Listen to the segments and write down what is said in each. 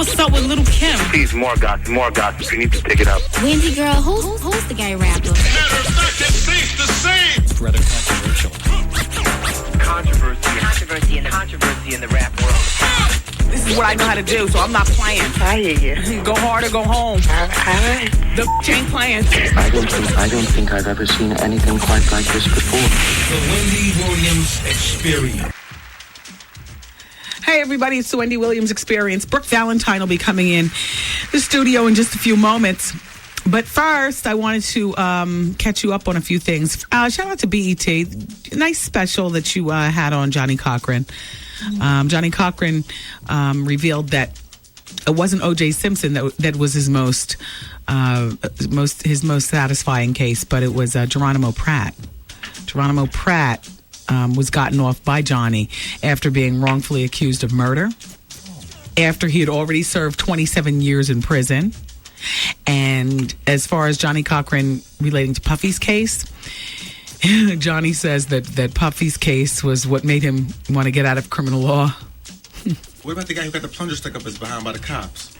what's up with Little Kim? Please, more gossip. You need to pick it up. Wendy, girl, who's the gay rapper? Matter of fact, it's safe to say. Rather controversial. Controversy in the rap world. This is what I know how to do, so I'm not playing. I hear you. Go hard or go home. All right. The ain't playing. I don't think I've ever seen anything quite like this before. The Wendy Williams Experience. Hey, everybody, it's the Wendy Williams Experience. Brooke Valentine will be coming in the studio in just a few moments. But first, I wanted to catch you up on a few things. Shout out to BET. Nice special that you had on Johnny Cochran. Johnny Cochran revealed that it wasn't O.J. Simpson that was his most satisfying case, but it was Geronimo Pratt. Geronimo Pratt was gotten off by Johnny after being wrongfully accused of murder, after he had already served 27 years in prison. And as far as Johnny Cochran relating to Puffy's case, Johnny says that Puffy's case was what made him want to get out of criminal law. What about the guy who got the plunger stuck up his behind by the cops?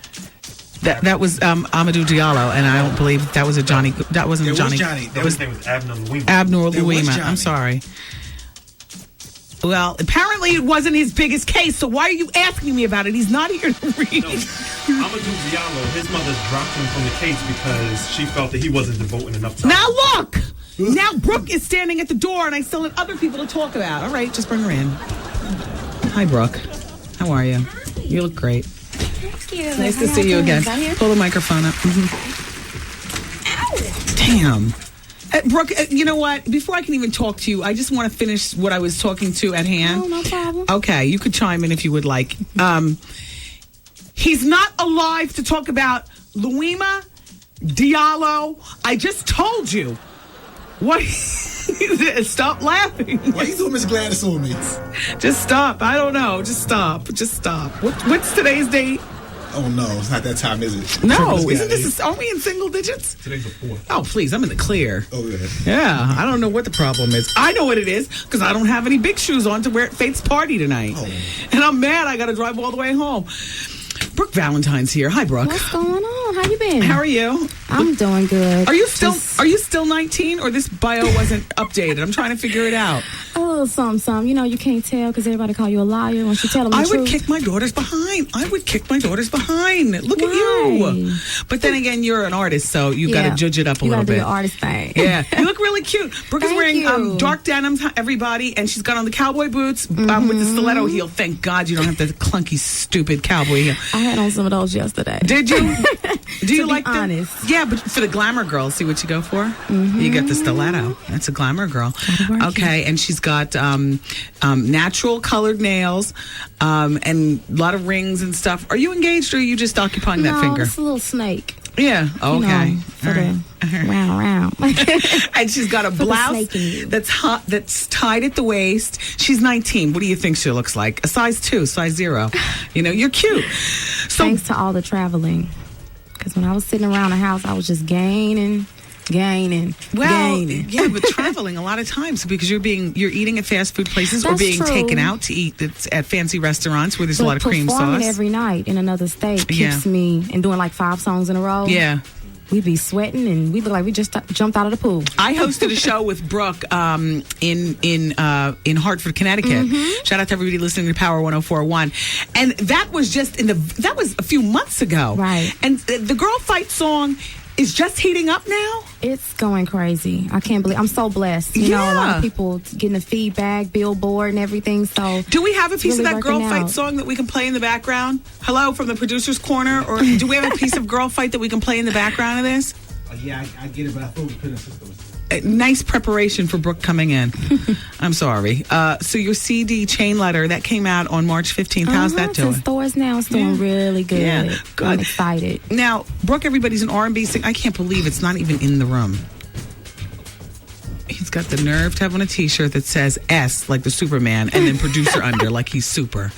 That was Amadou Diallo, and I don't believe that was a Johnny. That wasn't It Johnny. was Johnny. His name was Abner Louima. Abner It was Louima. Johnny. I'm sorry. Well, apparently it wasn't his biggest case, so why are you asking me about it? He's not here to read. No, Amadou Diallo, his mother dropped him from the case because she felt that he wasn't devoting enough time. Now look! Now Brooke is standing at the door, and I still have other people to talk about. All right, just bring her in. Hi, Brooke. How are you? You look great. Thank you. It's nice to see you again. Pull the microphone up. Damn. Brooke, you know what? Before I can even talk to you, I just want to finish what I was talking to at hand. Oh, no problem. Okay, you could chime in if you would like. He's not alive to talk about Louima, Diallo. I just told you. What? Stop laughing. Why you doing Miss Gladys on me? Just stop. I don't know. Just stop. Just stop. What's today's date? Oh no, it's not that time, is it? No, Miss isn't Gladys. this? Are we in single digits? Today's the 4th. Oh, please, I'm in the clear. Oh yeah. Yeah, I don't know what the problem is. I know what it is because I don't have any big shoes on to wear at Faith's party tonight. Oh. And I'm mad I got to drive all the way home. Brooke Valentine's here. Hi, Brooke. What's going on? How you been? How are you? I'm doing good. Are you still 19 or this bio wasn't updated? I'm trying to figure it out. A little something. You know, you can't tell because everybody call you a liar once you tell them the I truth. would kick my daughters behind. Look at you. Why? But then again, you're an artist, so you got to judge it up a little You bit. gotta do your artist thing. Yeah, you look really cute. Brooke is Thank wearing you. dark denim, everybody, and she's got on the cowboy boots with the stiletto heel. Thank God you don't have the clunky, stupid cowboy heel. I had on some of those yesterday. Did you? Do you be like them? honest. Yeah, but for the glamour girl, see what you go for? You get the stiletto. That's a glamour girl. Okay, and she's got natural colored nails and a lot of rings and stuff. Are you engaged or are you just occupying that finger? It's a little snake. Yeah. Okay. You know, for the round. And she's got a the blouse snake in you. that's tied at the waist. She's 19. What do you think she looks like? A size 2, size 0. You know, you're cute. So Thanks to all the traveling. Because when I was sitting around the house, I was just gaining. yeah, but traveling a lot of times because you're eating at fast food places or That's being true. taken out to eat at fancy restaurants where there's a lot of cream Performing sauce. every night in another state keeps me, and doing like 5 songs in a row. Yeah. We'd be sweating and we look like we just jumped out of the pool. I hosted a show with Brooke in Hartford, Connecticut. Shout out to everybody listening to Power 104.1. And that was that was a few months ago. Right. And the Girl Fight song is just heating up now. It's going crazy. I can't believe I'm so blessed. You know, a lot of people getting the feedback, Billboard and everything. So do we have a piece really of that Girl working Fight out. song that we can play in the background? Hello from the producer's corner, or do we have a piece of Girl Fight that we can play in the background of this? Yeah, I get it, but I thought we put in systems. Nice preparation for Brooke coming in. I'm sorry. So your CD Chain Letter that came out on March 15th. How's that It's in doing? stores now. It's doing really good. Yeah, good. I'm excited. Now, Brooke, everybody's an R&B singer. I can't believe it's not even in the room. He's got the nerve to have on a T-shirt that says S, like the Superman, and then producer under, like he's super.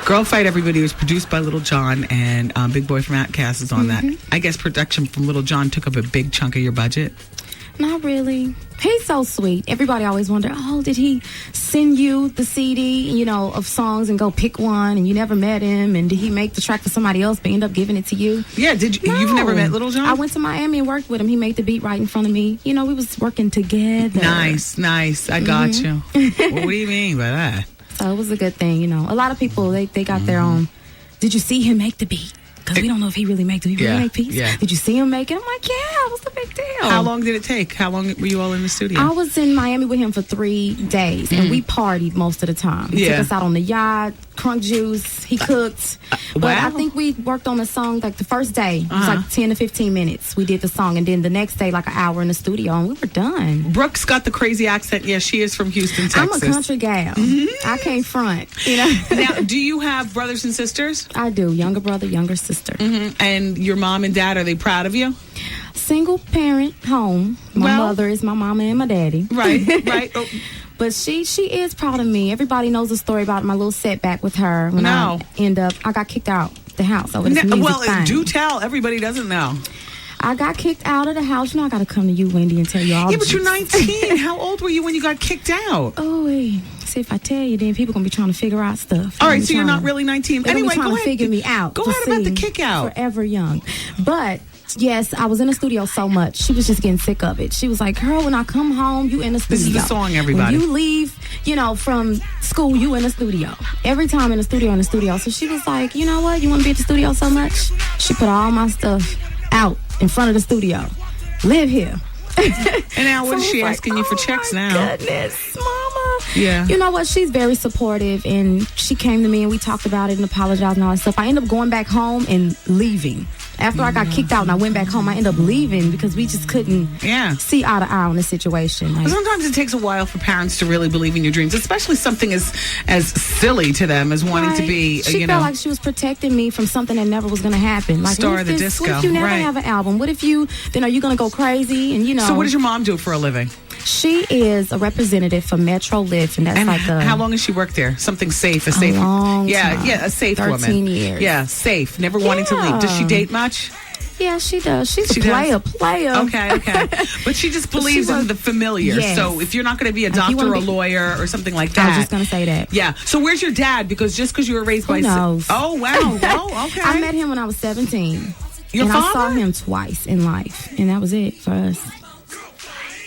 Girl Fight, everybody, was produced by Little John, and Big Boy from Outkast is on that. I guess production from Little John took up a big chunk of your budget. Not really. He's so sweet. Everybody always wonder, oh, did he send you the CD, of songs and go pick one, and you never met him, and did he make the track for somebody else but end up giving it to you? Yeah, did you? No. You've never met Little John? I went to Miami and worked with him. He made the beat right in front of me. We was working together. Nice. I got you. Well, what do you mean by that? So it was a good thing, A lot of people, they got their own. Did you see him make the beat? Because we don't know if he really made the beat. Really make beats? Yeah. Did you see him make it? I'm like, yeah, what's the big deal? How long did it take? How long were you all in the studio? I was in Miami with him for 3 days, and we partied most of the time. He took us out on the yacht, crunk juice, he cooked. But I think we worked on the song, like the first day, it was like 10 to 15 minutes. We did the song, and then the next day, like an hour in the studio, and we were done. Brooke's got the crazy accent. Yeah, she is from Houston, Texas. I'm a country gal. I can't front, Now, do you have brothers and sisters? I do. Younger brother, younger sister. And your mom and dad, are they proud of you? Single parent home. My mother is my mama and my daddy. Right. Oh. But she is proud of me. Everybody knows the story about my little setback with her when I got kicked out the house over this music thing. Do tell. Everybody doesn't know. I got kicked out of the house. I got to come to you, Wendy, and tell you all. Yeah, but you're 19. How old were you when you got kicked out? Oh, see, if I tell you, then people going to be trying to figure out stuff. All right, so you're not really 19. Anyway, trying go to ahead. figure me out. Go ahead about the kick out. Forever young. But yes, I was in the studio so much. She was just getting sick of it. She was like, girl, when I come home, you in the studio. This is the song, everybody. When you leave, from school, you in the studio. Every time in the studio. So she was like, you know what? You want to be at the studio so much? She put all my stuff out in front of the studio. Live here. And now what is she asking you for checks now? Goodness, mama. Yeah. You know what? She's very supportive, and she came to me and we talked about it and apologized and all that stuff. I ended up going back home and leaving. After I got kicked out and I went back home, I ended up leaving because we just couldn't see eye to eye on the situation. Sometimes it takes a while for parents to really believe in your dreams, especially something as silly to them as wanting to be, She felt like she was protecting me from something that never was going to happen. Like, star of the disco. What if you never have an album? What if then are you going to go crazy? And So what does your mom do for a living? She is a representative for Metro Lift, and that's how long has she worked there? Something safe, a safe. Long time. A safe 13 woman. 13 years. Yeah, safe. Never wanting to leave. Does she date much? Yeah, she does. She's a player. Okay. But she just believes in the familiar. Yes. So if you're not going to be a doctor or a lawyer or something like that. I was just going to say that. Yeah. So where's your dad? Because just because you were raised by... Who knows? Oh, wow. Oh, okay. I met him when I was 17. Your father? I saw him twice in life, and that was it for us.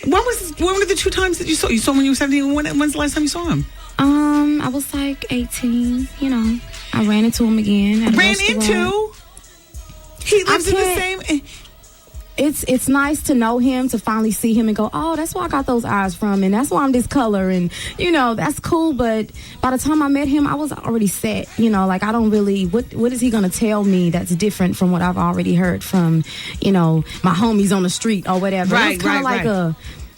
When were the 2 times that you saw? You saw him when you were 17. When's the last time you saw him? I was like 18. I ran into him again. At a restaurant. He lives in the same. It's nice to know him, to finally see him and go, oh, that's where I got those eyes from, and that's why I'm this color, and that's cool. But by the time I met him, I was already set. I don't really. What is he gonna tell me that's different from what I've already heard from, my homies on the street or whatever? Right, it's kind of like a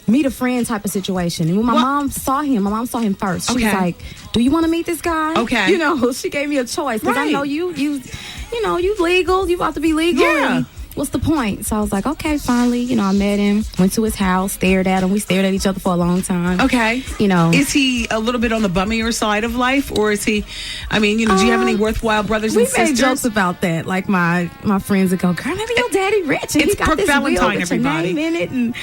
meet a friend type of situation. And when my mom saw him first. She was like, do you want to meet this guy? Okay. She gave me a choice because I know you legal. You about to be legal. Yeah. And what's the point? So I was like, okay, finally, I met him, went to his house, stared at him. We stared at each other for a long time. Okay. Is he a little bit on the bummier side of life, or is he, do you have any worthwhile brothers and sisters? We made jokes about that. Like my friends would go, girl, maybe your daddy rich and it's he got Brooke this Valentine, wheel with your name in it. And,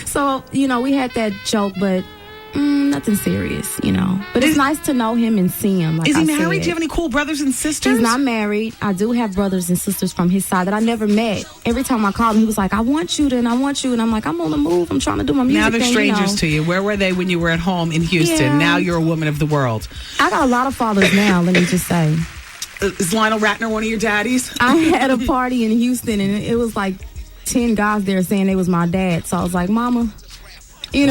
so, we had that joke, but nothing serious, But it's nice to know him and see him. Like is he I married? said. Do you have any cool brothers and sisters? He's not married. I do have brothers and sisters from his side that I never met. Every time I called him, he was like, I want you. And I'm like, I'm on the move. I'm trying to do my music. Now they're strangers to you. Where were they when you were at home in Houston? Yeah. Now you're a woman of the world. I got a lot of fathers now, let me just say. Is Lionel Ratner one of your daddies? I had a party in Houston, and it was like 10 guys there saying they was my dad. So I was like, Mama, she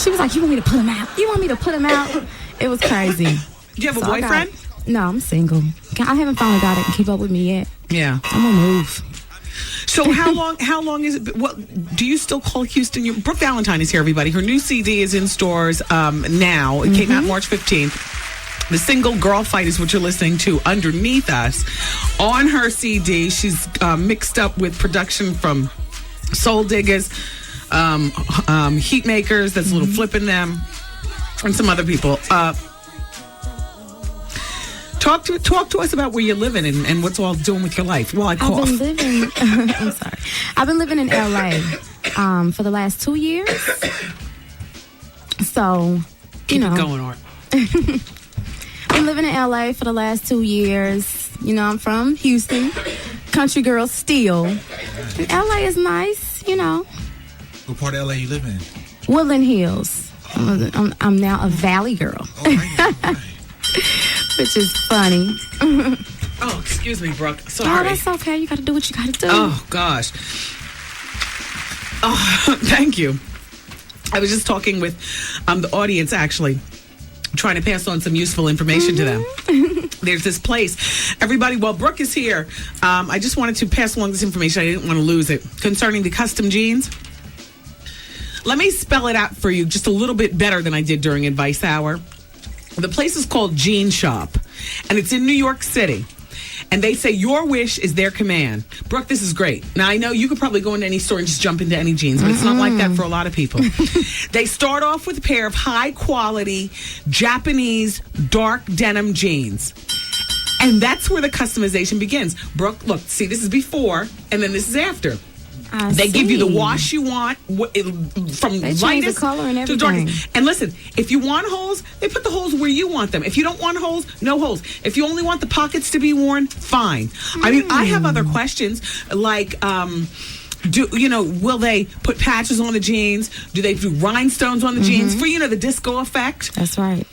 was like, you want me to put him out? You want me to put him out? It was crazy. Do you have a boyfriend? No, I'm single. I haven't found a guy that can keep up with me yet. Yeah. I'm gonna move. So how long is it? Well, do you still call Houston? Brooke Valentine is here, everybody. Her new CD is in stores now. It came out March 15th. The single Girl Fight is what you're listening to underneath us. On her CD, she's mixed up with production from Soul Diggers, Heat Makers, that's a little flipping them, and some other people. Talk to us about where you're living and what's all doing with your life. Well, I've been living. I'm sorry. I've been living in LA. for the last 2 years. So, Keep it going, Art. been living in LA for the last 2 years. You know, I'm from Houston, country girl still. And LA is nice, you know. What part of LA you live in? Woodland Hills. I'm now a Valley girl, Oh, right. which is funny. Oh, excuse me, Brooke. Oh, Sorry. that's okay. You got to do what you got to do. Oh, gosh. Oh, thank you. I was just talking with the audience, actually, trying to pass on some useful information to them. There's this place. Everybody, while Brooke is here, I just wanted to pass along this information. I didn't want to lose it. Concerning the custom jeans. Let me spell it out for you just a little bit better than I did during Advice Hour. The place is called Jean Shop, and it's in New York City. And they say your wish is their command. Brooke, this is great. Now, I know you could probably go into any store and just jump into any jeans, but it's not like that for a lot of people. They start off with a pair of high-quality Japanese dark denim jeans. And that's where the customization begins. Brooke, look, see, this is before, and then this is after. They give you the wash you want, from They change lightest the color and to darkest. everything. And listen, if you want holes, they put the holes where you want them. If you don't want holes, no holes. If you only want the pockets to be worn, fine. I mean, I have other questions like, will they put patches on the jeans? Do they do rhinestones on the jeans for, the disco effect? That's right.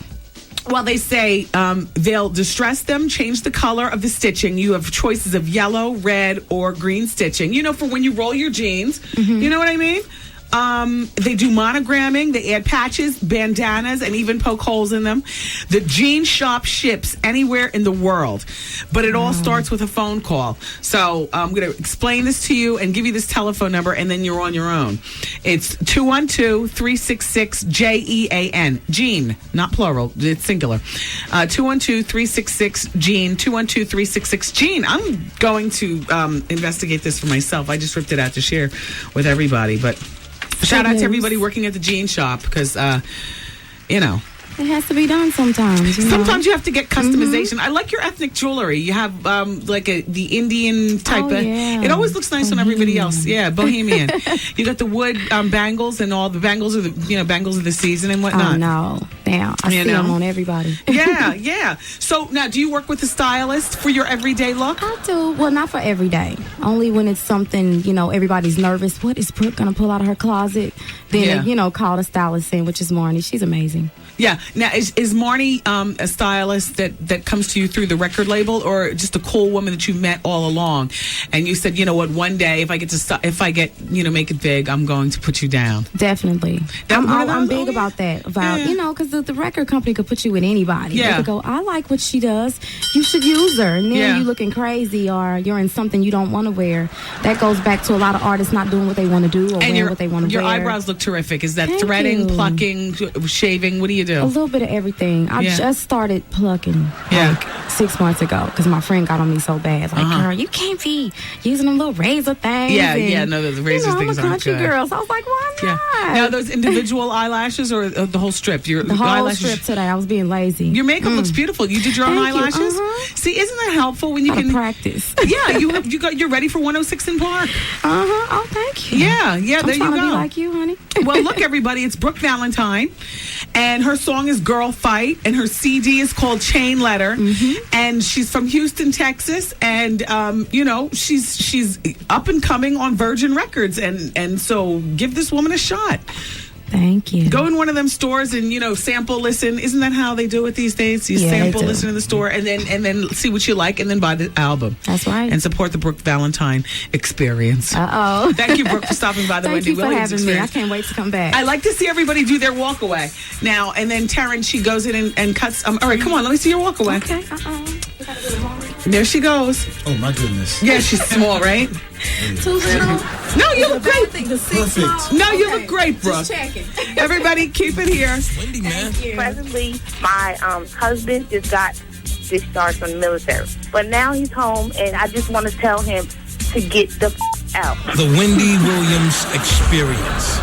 Well, they say they'll distress them, change the color of the stitching. You have choices of yellow, red, or green stitching. For when you roll your jeans. You know what I mean? They do monogramming. They add patches, bandanas, and even poke holes in them. The Jean Shop ships anywhere in the world. But it all starts with a phone call. So I'm going to explain this to you and give you this telephone number, and then you're on your own. It's 212-366-JEAN. Jean, not plural. It's singular. 212-366-JEAN. 212-366-JEAN. I'm going to investigate this for myself. I just ripped it out to share with everybody. But shout out to everybody working at the Jean Shop because, It has to be done sometimes. Sometimes you have to get customization. I like your ethnic jewelry. You have the Indian type of. Yeah. It always looks nice on everybody else. Yeah, bohemian. You got the wood bangles, and all the bangles are the bangles of the season and whatnot. Oh no, damn! I see them on everybody. Yeah. So now, do you work with a stylist for your everyday look? I do. Well, not for every day. Only when it's something, everybody's nervous. What is Brooke going to pull out of her closet? Then, call the stylist in, which is Marnie. She's amazing. Yeah. Now, is Marnie a stylist that comes to you through the record label, or just a cool woman that you met all along? And you said, one day if I get make it big, I'm going to put you down. Definitely. I'm big about that. Because the record company could put you with anybody. Yeah. They could go, I like what she does. You should use her. And then you looking crazy, or you're in something you don't want to wear. That goes back to a lot of artists not doing what they want to do or wearing what they want to wear. Your eyebrows look terrific. Is that Thank threading, you. plucking, shaving? What do you do? A little bit of everything. I just started plucking 6 months ago because my friend got on me so bad. Like, girl, you can't be using them little razor things. No, the razor things I'm a aren't country good. girl, so I was like, why not? Now, those individual eyelashes or the whole strip? The whole eyelashes, strip today. I was being lazy. Your makeup looks beautiful. You did your own Thank you. eyelashes? See, isn't that helpful when you Gotta can practice? You're ready for 106 in Park. Oh, thank you. Yeah, I'm there you trying to go. be like you, honey. Well, look, everybody, it's Brooke Valentine, and her song is Girl Fight, and her CD is called Chain Letter, and she's from Houston, Texas, and she's up and coming on Virgin Records, and so give this woman a shot. Thank you. Go in one of them stores and sample, listen. Isn't that how they do it these days? You sample, listen in the store, and then see what you like, and then buy the album. That's right. And support the Brooke Valentine experience. Thank you, Brooke, for stopping by the Wendy Williams Thank you for having me. experience. I can't wait to come back. I like to see everybody do their walk away now, and then Taryn, she goes in and cuts. All right, come on, let me see your walk away. Okay. There she goes. Oh my goodness. Yeah, she's small, right? Too little. No, you look great. Perfect. No, you look great, Brooke. Just checking. Everybody, keep it here. Wendy, man. Presently, my husband just got discharged from the military. But now he's home, and I just want to tell him to get the out. The Wendy Williams Experience.